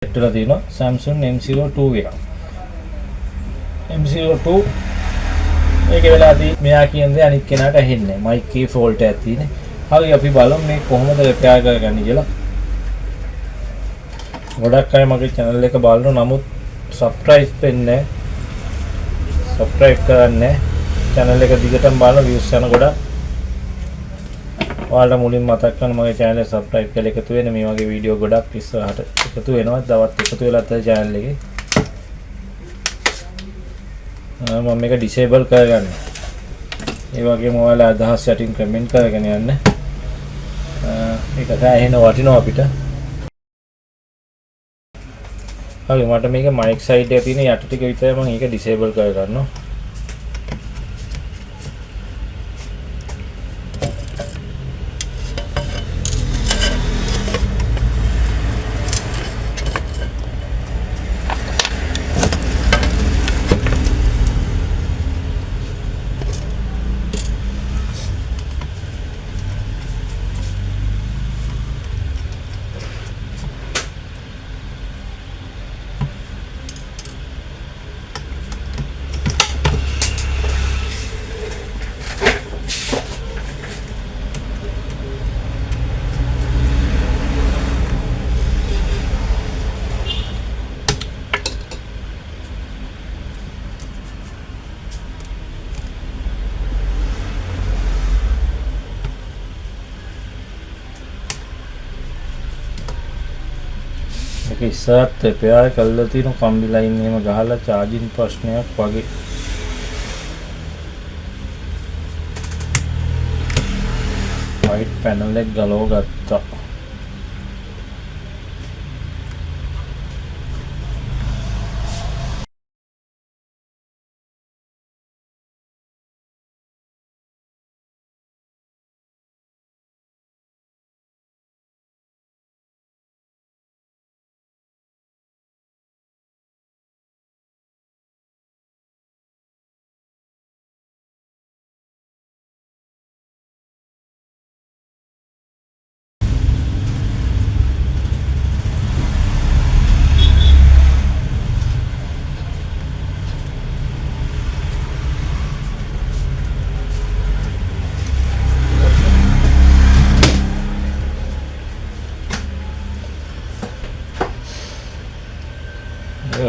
එට්ටලා තියෙනවා Samsung M02 එක. M02 මේකේ වෙලා තියෙන්නේ මෙයා කියන දේ අනිත් කෙනාට ඇහෙන්නේ නැහැ. මයික් එකේ ෆෝල්ට් එකක් තියෙන්නේ. හරි අපි බලමු මේ කොහොමද රිපෙයාර් කරගන්නේ කියලා. ගොඩක් අය මගේ channel එක බලනවා නමුත් subscribe වෙන්නේ නැහැ. subscribe කරන්නේ channel එක දිගටම බලන views යන ගොඩක්. ඔයාලට මුලින් මතක් කරන්න මගේ channel එක subscribe කරලා එකතු වෙන්න මේ වගේ වීඩියෝ ගොඩක් ඉස්සරහට එකතු වෙනවා. දවස් එකතු වෙලා තමයි channel එකේ. මම මේක disable කරගන්න. ඒ වගේම ඔයාලා අදහස් යටින් comment කරගෙන යන්න. මේක සෑහෙන වටිනවා අපිට. හරි මට මේක mic side එකේ තියෙන යට ටික විතරයි මම ඒක disable කරගන්නවා. ඒක ඉස්සරත් රිපෙයාර් කරලා තියෙන කම්බි ලයින් එහෙම ගහලා charging ප්‍රශ්නයක් වගේ. white panel එක ගලව ගත්තා.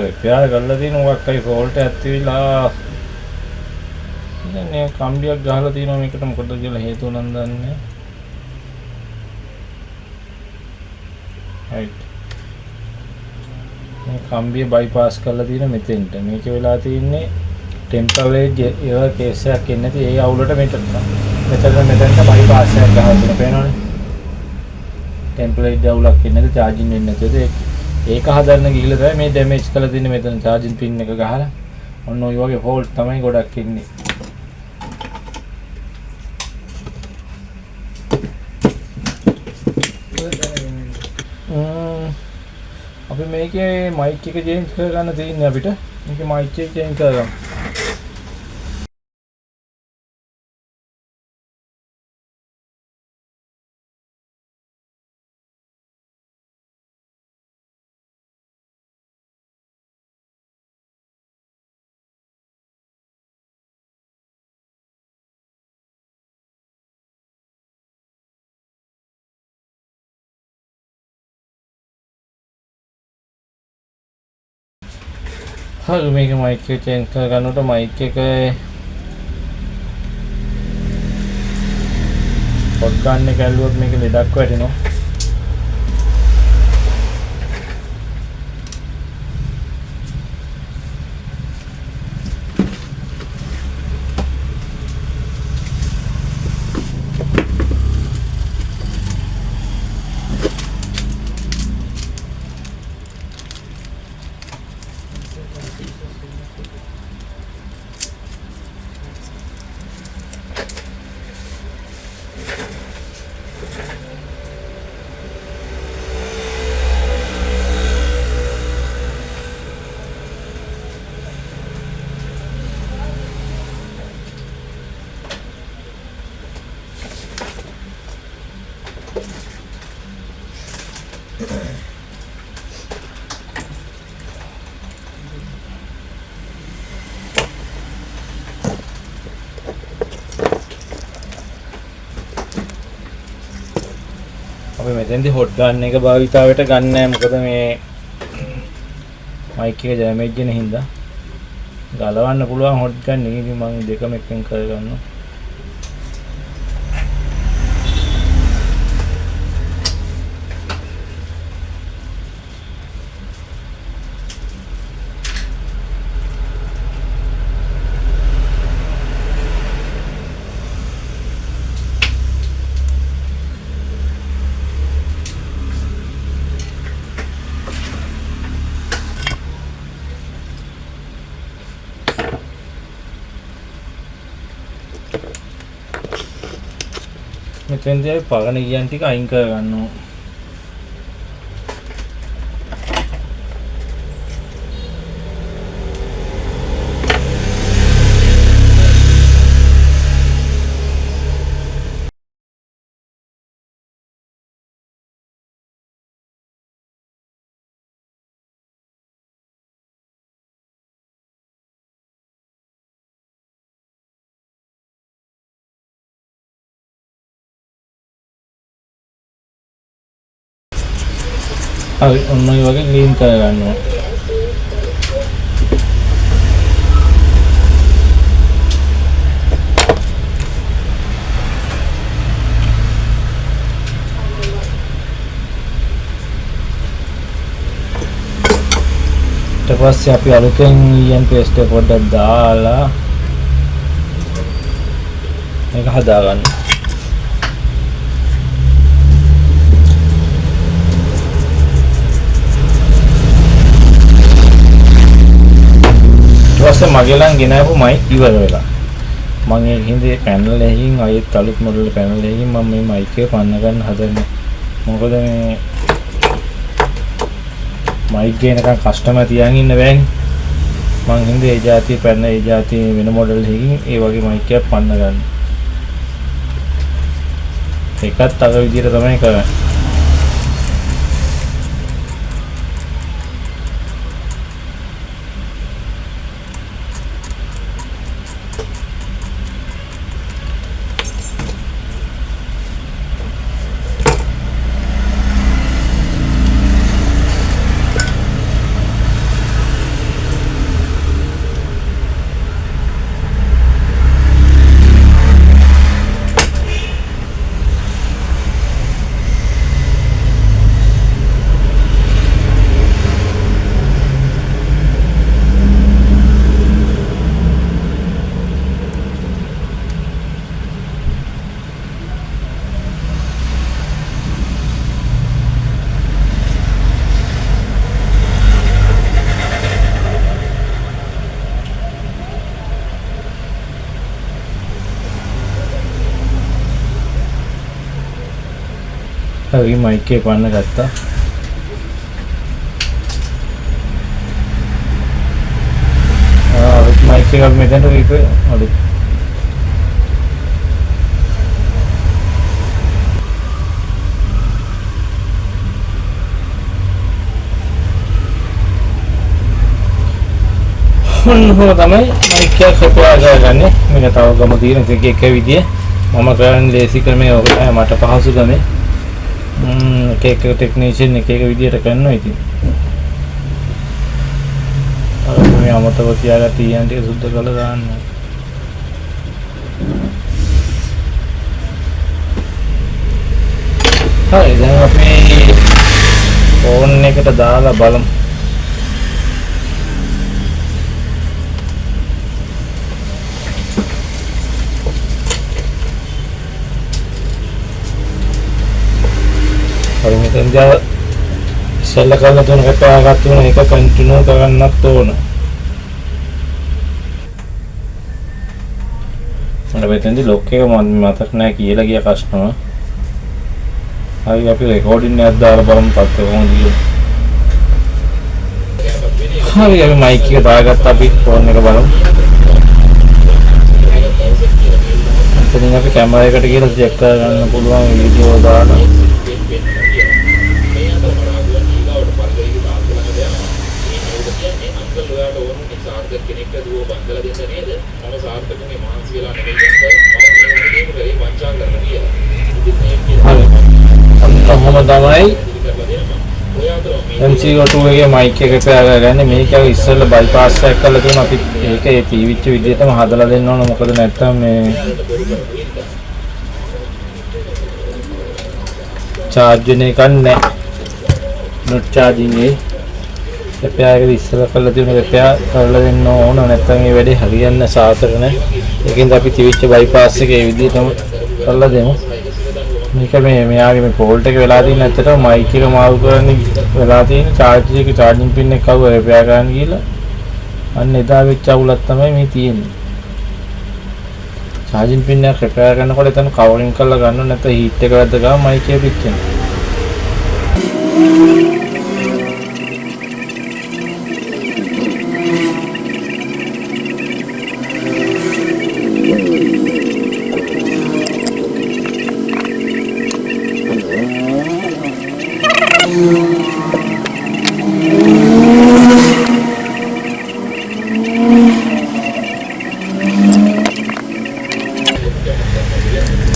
රිපෙයාර් කරලා තියෙන මොකක් හරි ෆෝල්ට් එකක් තියලා දැන් මේ කම්බියක් ගහලා තියෙනවා මේකට මොකද කියලා හේතුව නම් දන්නේ නැහැ. right මේ කම්බිය බයිපාස් කරලා තියෙන මෙතෙන්ට මේක වෙලා තියෙන්නේ ටෙම්පරේචර් ඒවා කේස් එකක් එන්නේ නැති ඒ අවුලට මෙතනට බයිපාස් එකක් ගහලා තියෙනවා පේනවනේ. ටෙම්පරේචර් අවුලක් එන්නේ නැති charging වෙන්නේ නැති ඒක හදන්න ගිහිල්ලා තමයි මේ ඩැමේජ් කරලා තින්නේ මෙතන charging pin එක ගහලා. ඔන්න ඔය වගේ fault තමයි ගොඩක් ඉන්නේ. අපි මේකේ mic එක change කරගන්න තියෙන්නේ අපිට. මේකේ mic එක change කරගමු. හරි මේක mic එක change කරගන්නකොට mic එක පොඩ් ගන්න එක ඇල්ලුවොත් මේක ලෙඩක් වැටෙනවා. අපි මෙතෙන්දී හොට් ගන්න එක භාවිතාවට ගන්න නැහැ. මොකද මේ මයික් එක ඩැමේජ් වෙන හින්දා ගලවන්න පුළුවන් හොට් ගන්න එක. ඉතින් මම දෙකම එකෙන් කරගන්නවා. මෙතෙන්දී අපි පරණ ගියන් ටික අයින් කර ගන්නවා. හරි ඔන්න ඔය වගේ ක්ලීන් කර ගන්නවා. ඊට පස්සේ අපි අලුතෙන් ඊයන් පේස්ට් එක පොඩ්ඩක් දාලා මේක හදා ගන්නවා. ඊපස්සේ මගේ ළඟ ගෙනාවු මයික් ඉවර වෙලා. මම ඒ හින්දේ පැනල් එකකින් අයිත් අලුත් මොඩල් පැනල් එකකින් මම මේ මයික් එක පන්න ගන්න හදන්නේ. මොකද මේ මයික් ගේනකන් කස්ටමර් තියන් ඉන්න බෑනේ. මං හින්දේ ඒ જાති පැන ඒ જાති වෙන මොඩල් එකකින් ඒ වගේ මයික් එකක් පන්න ගන්න. ඒකත් අර විදිහට තමයි කරන්නේ. හරි මයික් එක පන්න ගත්තා. මයික් එක මෙතනට රීප් අලුත් මොනවා තමයි මයික් එක හොයා ගන්නනේ. මේක තව ගම තියෙන එක විදිය මම කරන්නේ ලේසි ක්‍රමයේ ඔක තමයි මට පහසු ගමේ. එක ටෙක්නීෂියන් එක විදියට කරනවා ඉතින්. අර මේ අමතක තියාගත්ත ඊයන් ටික සුද්ධ කරලා දාන්න. හරි දැන් අපි ෆෝන් එකට දාලා බලමු. හරි මෙතෙන් දැන් ඉස්සෙල්ලා කරලා තුන කපාගත්තු වෙන එක කන්ටිනියු කරන්නත් ඕන. මම මෙතෙන්දී ලොක් එක මතක නැහැ කියලා ගිය කස්ටමර්. හරි අපි රෙකෝඩින් එකක් දාලා බලමු තාත්තේ කොහොමද කියලා. හරි අපි මයික් එක දාගත්ත අපි ෆෝන් එක බලමු. එතනින් අපි කැමරා එකට ගිහලා චෙක් කරගන්න පුළුවන් වීඩියෝ දාලා. ඔහොම තමයි MCO2 එකේ මයික් එක පෑගගන්නේ. මේක ඉස්සෙල්ලා බයිපාස් එකක් කරලා තියෙනවා. අපි ඒක ඒ තීවිච්ච විදිහටම හදලා දෙන්න ඕන. මොකද නැත්තම් මේ charge වෙන එකක් නැහැ. not charging එක. repair එක ඉස්සෙල්ලා කරලා තියෙන repair කරලා දෙන්න ඕන. නැත්තම් මේ වැඩේ හරියන්නේ සාතර නැහැ. ඒකෙන්ද අපි තීවිච්ච බයිපාස් එකේ ඒ විදිහටම කරලා දෙමු. මේක මෙයාගේ මේ ෆෝල්ට් එක වෙලා තියෙන ඇත්තටම මයික් එක මාරු කරන්න වෙලා තියෙන charging pin එක කවුව repair කරන්න ගිහලා අන්න එදා වෙච්ච අවුලක් තමයි මේ තියෙන්නේ. charging pin එක repair කරනකොට එතන කවරින් කරලා ගන්න නැත්නම් heat එක වැද්ද ගාම මයික් එක පිච්චෙනවා.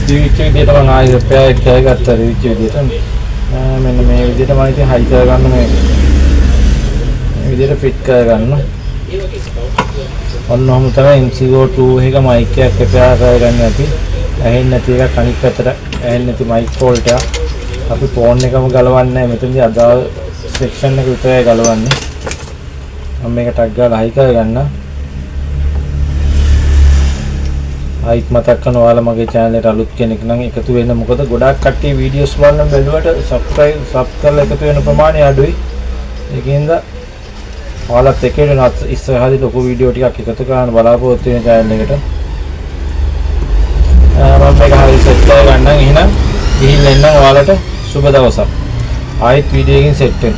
දිවිච්ච විදියට මම ආයෙ repair කරගත්තා දිවිච්ච විදියට. මෙන්න මේ විදියට මම ඉතින් හයි කරගන්න මේ විදියට ෆිට කරගන්න. ඔන්න ඔහොම තමයි MCO2 එක මයික් එකක් repair කරගන්න අපි. ඇහෙන්නේ නැති එකක් අනිත් පැත්තට ඇහෙන්නේ නැති මයික් ෆෝල්ට් එක. අපි ෆෝන් එකම ගලවන්නේ නැහැ. මෙතනදී අදාළ සෙක්ෂන් එක විතරයි ගලවන්නේ. මම මේක ටග් ගාලා හයි කරගන්න. ආයිත් මතක් කරනවා ඔයාලා මගේ channel එකට අලුත් කෙනෙක් නම් එකතු වෙන්න. මොකද ගොඩාක් කට්ටිය වීඩියෝස් බලන බැලුවට සබ් කරලා එකතු වෙන ප්‍රමාණය අඩුයි. ඒකින්ද ඔයාලත් එක්ක වෙනත් ඉස්සරහදී ලොකු වීඩියෝ ටිකක් එකතු කරන්න බලාපොරොත්තු වෙන channel එකට. මම මේක හරි සෙට් කරගන්නම්. එහෙනම් ගිහින් එන්න ඔයාලට සුබ දවසක්. ආයිත් වීඩියෝ එකකින් සෙට් වෙන්න.